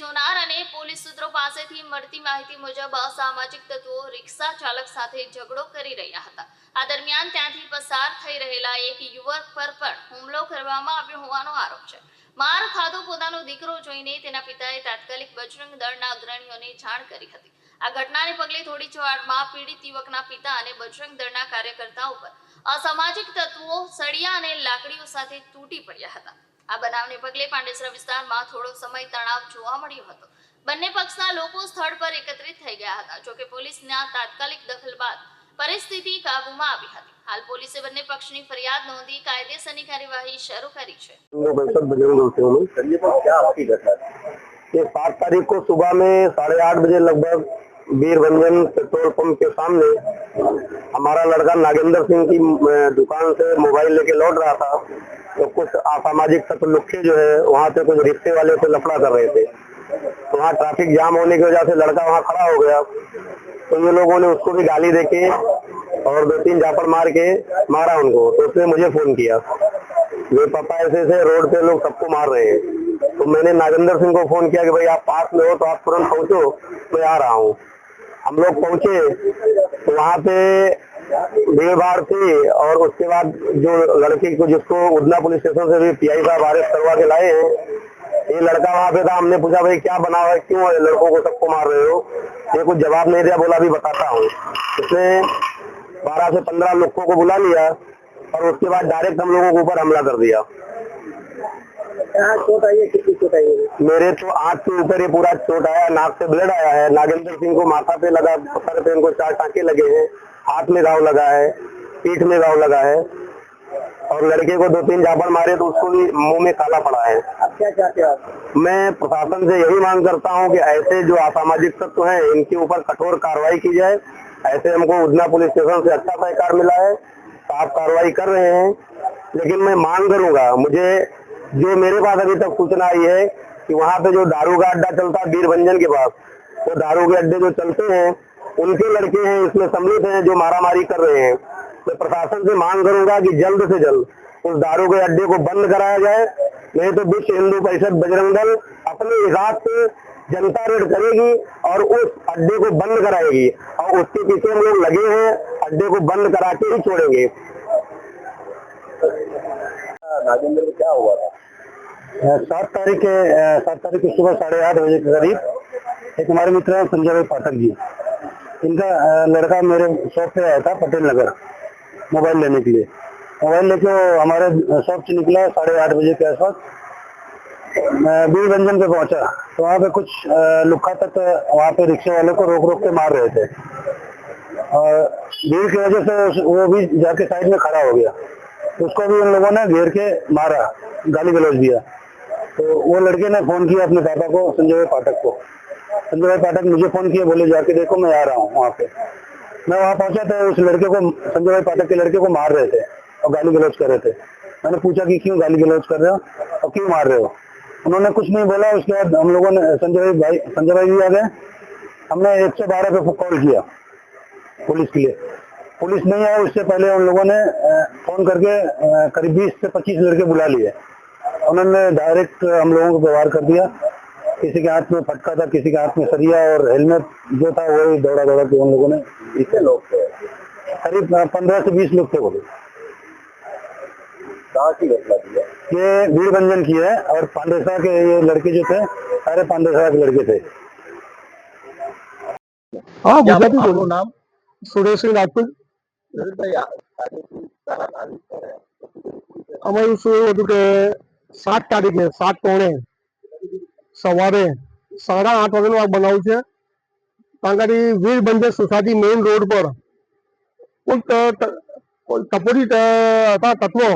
જોનાર અને પોલીસ સૂત્રો પાસેથી મળતી માહિતી મુજબ અસામાજિક તત્વો રિક્ષા ચાલક સાથે ઝઘડો કરી રહ્યા હતા। આ દરમિયાન ત્યાંથી પસાર થઈ રહેલા એક યુવક પર પણ હુમલો કરવામાં આવ્યો હોવાનો આરોપ છે। માર ખાધો પોતાનો દીકરો જોઈને તેના પિતાએ તાત્કાલિક બજરંગ દળના અગ્રણીઓને જાણ કરી હતી। આ ઘટનાને પગલે થોડી જ વારમાં પીડિત યુવકના પિતા અને બજરંગ દળના કાર્યકર્તાઓ પર અસામાજિક તત્વો સળિયા અને લાકડીઓ સાથે તૂટી પડ્યા હતા। આ બનાવને પગલે પાંડેસરા વિસ્તારમાં થોડો સમય તણાવ જોવા મળ્યો હતો। બંને પક્ષના લોકો સ્થળ પર એકત્રિત થઈ ગયા હતા। જોકે પોલીસના તાત્કાલિક દખલ બાદ પરિસ્થિતિ કાબૂમાં આવી હતી। हाल पुलिस બંને પક્ષની ફરિયાદ નોંધી કાયદેસરની કાર્યવાહી શરૂ કરી છે। ये 7 तारीख को सुबह में 8:30 बजे लगभग वीरभंजन पेट्रोल पंप के सामने हमारा लड़का नागेंद्र सिंह की दुकान से मोबाइल लेके लौट रहा था, तो कुछ असामाजिक तत्व लुक्के जो है वहाँ से कुछ रिक्शे वाले से लफड़ा कर रहे थे। तो वहाँ ट्रैफिक जाम होने की वजह से लड़का वहाँ खड़ा हो गया, तो ये लोगों ने उसको भी गाली देके और 2-3 झापड़ मार के मारा उनको। तो उसने मुझे फोन किया, वे पापा ऐसे रोड पे लोग सबको मार रहे हैं। तो मैंने नागेंद्र सिंह को फोन किया कि भाई आप पास में हो तो आप तुरंत पहुंचो, मैं आ रहा हूँ। हम लोग पहुंचे तो वहाँ पे भीड़ भाड़ थी, और उसके बाद जो लड़के को जिसको उधना पुलिस स्टेशन से भी पीआई साहब अरेस्ट करवा के लाए हैं, ये लड़का वहाँ पे था। हमने पूछा भाई क्या बना हुआ है, क्यों लड़कों को सबको मार रहे हो? ये कुछ जवाब नहीं दिया, बोला अभी बताता हूँ। उसने 12 से 15 लोगों को बुला लिया और उसके बाद डायरेक्ट हम लोगों के ऊपर हमला कर दिया। चोट आई है? कितनी चोट आई है? मेरे तो आंख के ऊपर ये पूरा चोट आया, नाक से ब्लड आया है। नागेंद्र सिंह को माथा पे लगा, सर पे इनको 4 टाँके लगे हैं, हाथ में घाव लगा है, पीठ में घाव लगा है, और लड़के को 2-3 झापड़ मारे तो उसको भी मुंह में काला पड़ा है। अब क्या चाहते हैं आप? मैं प्रशासन से यही मांग करता हूं कि ऐसे जो असामाजिक तत्व हैं इनके ऊपर कठोर कार्रवाई की जाए। ऐसे हमको उधना पुलिस स्टेशन से अच्छा सहकार मिला है, साफ कार्रवाई कर रहे हैं, लेकिन मैं मांग करूंगा, मुझे जो मेरे पास अभी तक सूचना आई है कि वहाँ पे जो दारू का अड्डा चलता है वीरभंजन के पास, वो दारू के अड्डे जो चलते हैं उनके लड़के हैं इसमें सम्मिलित हैं जो मारामारी कर रहे हैं। मैं प्रशासन से मांग करूंगा कि जल्द से जल्द उस दारू के अड्डे को बंद कराया जाए, नहीं तो विश्व हिंदू परिषद बजरंग दल अपने हिसाब से जनता रेड करेगी और उस अड्डे को बंद कराएगी, और उसके पीछे हम लोग लगे हैं, अड्डे को बंद करा के ही छोड़ेंगे। नागेंद्र को क्या हुआ था? 7 तारीख को सुबह 8:30 बजे के करीब एक हमारे मित्र हैं संजय भाई पाठक जी, इनका लड़का मेरे शॉप पे आया था पटेल नगर मोबाइल लेने के लिए। मोबाइल लेके हमारे शॉप से निकला 8:30 बजे के आसपास, वीरभंजन पे पहुंचा तो वहाँ पे कुछ लुक्खा तक वहाँ पे रिक्शे वाले को रोक रोक के मार रहे थे, और भीड़ की वजह से वो भी जाके साइड में खड़ा हो गया। तो उसको भी उन लोगों ने घेर के मारा, गाली गलौज दिया। तो वो लड़के ने फोन किया अपने पापा को, संजय भाई पाठक को। संजय भाई पाठक मुझे फोन किया, बोले जाके देखो मैं आ रहा हूँ वहाँ पे। मैं वहाँ पहुंचा तो उस लड़के को, संजय भाई पाठक के लड़के को मार रहे थे और गाली गलौज कर रहे थे। मैंने पूछा कि क्यों गाली गलौज कर रहे हो और क्यों मार रहे हो? उन्होंने कुछ नहीं बोला। उसके बाद हम लोगों ने संजय भाई भी आ गए, हमने 112 पे कॉल किया पुलिस के लिए। पुलिस नहीं आया, उससे पहले उन लोगों ने फोन करके करीब 20 से 25 लड़के बुला लिए। उन्होंने डायरेक्ट हम लोगों को व्यवहार कर दिया, किसी के हाथ में फटका था, किसी के हाथ में सरिया और हेलमेट जो था वही दौड़ा के उन लोगों ने। कितने लोग थे? करीब 15 से 20 लोग थे। बोले कहाँ की घटना थी? ये वीरभंजन की है, और पांडेसरा के ये लड़के जो थे सारे पांडेसरा के लड़के थे। हाँ, गुजराती बोलो। नाम सुरेश राजपूत। અમારું શું હતું કે 7 તારીખે 7:15 સવારે 8:30 વાગ્યાનું આ બનાવ છે। કાંગારી વીરભંજન સોસાયટી મેઇન રોડ પર ટપોરી હતા તત્વો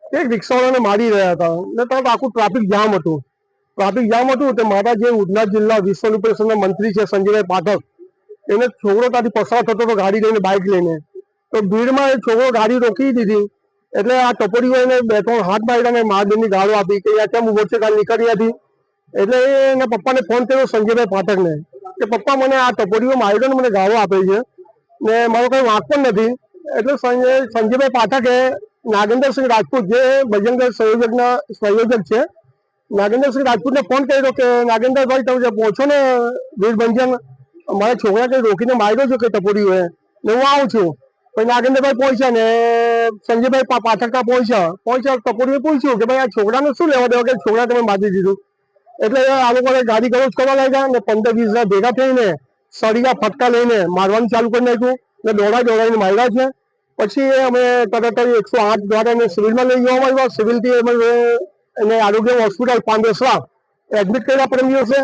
એક રિક્ષાવાળાને મારી રહ્યા હતા, ને તરત આખું ટ્રાફિક જામ હતું। તે મારા જે ઉધના જિલ્લા વિશ્વ હિન્દુ પરિષદના મંત્રી છે સંજયભાઈ પાઠક, એને છોકરો ત્યાંથી પસાર થતો હતો ગાડી લઈને, બાઇક લઈને। તો ભીડમાં એ છોકરો ગાડી રોકી દીધી, એટલે આ ટપોરીઓ એને 2-3 હાથ માર્યા અને મારદેની ગાળો આપી કે યાર કેમ ઉભો છે, ગાડી નીકળી હતી। એટલે એના પપ્પાને ફોન કર્યો સંજયભાઈ પાઠકને કે પપ્પા મને આ ટપોરીઓ માર્યો ને મને ગાળો આપે છે ને મારો કોઈ વાંક પણ નથી। એટલે સંજયભાઈ પાઠકે નાગેન્દ્રસિંહ રાજપૂત જે બજરંગ દળ સંયોજક છે નાગેન્દ્રસિંહ રાજપૂતને ફોન કર્યો કે નાગેન્દ્રભાઈ તમે પહોંચો ને વીરભંજન, મારા છોકરા કઈ રોકીને માર્યો છે કે ટપોરી હોય ને હું આવું છું. પછી નાગેન્દ્રભાઈ પહોંચ્યા ને સંજયભાઈ પાછળતા પહોંચ્યા ટપોરીએ પૂછ્યું કે ભાઈ આ છોકરાને શું લેવા દેવા કે છોકરા તમે મારી દીધું. એટલે આ લોકોને ગાડી ગલોચ કરવા લાગ્યા ને 15-20 જણા ભેગા થઈને સળિયા ફટકા લઈને મારવાનું ચાલુ કરી નાખ્યું ને દોડાઈને માર્યા છે. પછી અમે તરત જ 108 દ્વારા એને સિવિલમાં લઈ જવામાં આવ્યા. સિવિલથી એને આરોગ્ય હોસ્પિટલ પાંડેસરા એડમિટ કર્યા પરમ દિવસે.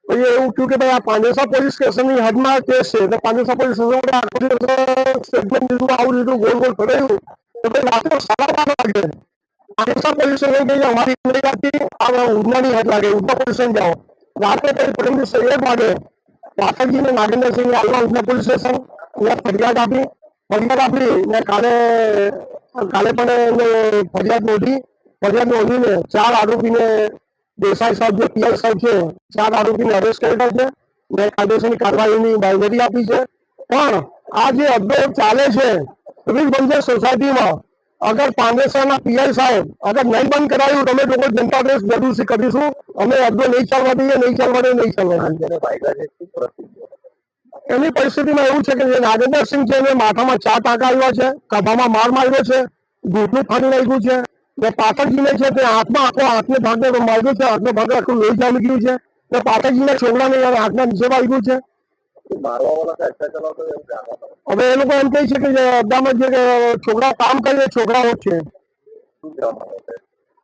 પછી એવું થયું કે ભાઈ આ પાંડેસરા પોલીસ સ્ટેશનની હદમાં કેસ છે એટલે પાંડેસરા પોલીસ સ્ટેશનમાં આવું લીધું ગોળ ગોળ ફરાયું. એટલે રાત્રે 12:30 વાગે પાંડેસરા પોલીસ સ્ટેશન કહી અમારી ઉધનાની હદ લાગે ઉધના પોલીસ સ્ટેશન જાઓ. રાત્રે કઈ પરમ દિવસે 1 વાગે પાઠકજીને નાગેન્દ્રસિંહને આવ્યા ઉધના પોલીસ સ્ટેશન, ફરિયાદ આપી ને કાલે પણ એને ફરિયાદ નોંધીને 4 આરોપીને દેસાઈ સાહેબ જે પીઆઈ સાહેબ છે 4 આરોપીને અરેસ્ટ કર્યા છે ને કાયદેસરની કાર્યવાહીની બાંયધરી આપી છે. પણ આ જે અડ્ડો ચાલે છે વીરભંજન સોસાયટીમાં, અગર પાંડેસરાના પીઆઈ સાહેબ અગર નહીં બંધ કરાયું તમે લોકો જનતા દેશ જરૂર કરીશું. અમે અડ્ડો નહીં ચાલવા દઈએ. એની પરિસ્થિતિમાં એવું છે કે જે નાગેન્દ્રસિંહ છે એને માથામાં 4 ટાંકા આવ્યા છે, ખભામાં માર માર્યો છે, ઘૂંટણું ફાડી નાખ્યું છે ને પાઠકજીને છે તે હાથને ભાગે માર્યો છે, હાથનો ભાગે આખું લોહી જામી ગયું છે ને પાઠકજીના છોકરાને હાથના નીચે વાગ્યું છે. હવે એ લોકો એમ કહે છે કે અડ્ડામાં જે છોકરા કામ કરે છોકરાઓ છે.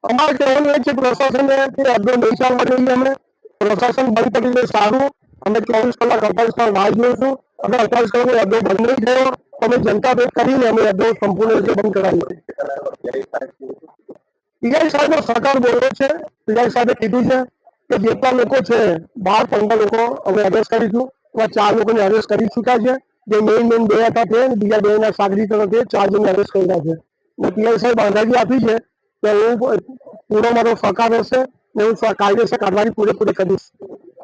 અમારે કહેવાનું એ છે પ્રશાસનને કે અડ્ડો નહીં ચાલવા જોઈએ. અમે પ્રશાસન બંધ કરી દે સારું. અમે 24 કલાક 48 કલાક રાહ જોઈશું. અગર 48 કલાક અડ્ડો બંધ નહીં થયો અમે જનતા ભેટ કરીને અમે અડ્ડો સંપૂર્ણ રીતે બંધ કરાવીએ. પીઆઈ સાહેબનો સરકાર બોલ્યો છે. પીઆઈ સાહેબે કીધું છે કે જેટલા લોકો છે 12-15 લોકો અમે અરેસ્ટ કરીશું. 4 લોકોને અરેસ્ટ કરી ચૂક્યા છે. જે મેઇન 2 હતા તે બીજા 2ના સાગરીતો તે 4 જણને અરેસ્ટ કર્યા છે. ને પીઆઈ સાહેબ આગાહી આપી છે કે હું પૂરો મારો સહકાર રહેશે ને હું કાયદેસર કાર્યવાહી પૂરેપૂરી કરીશ.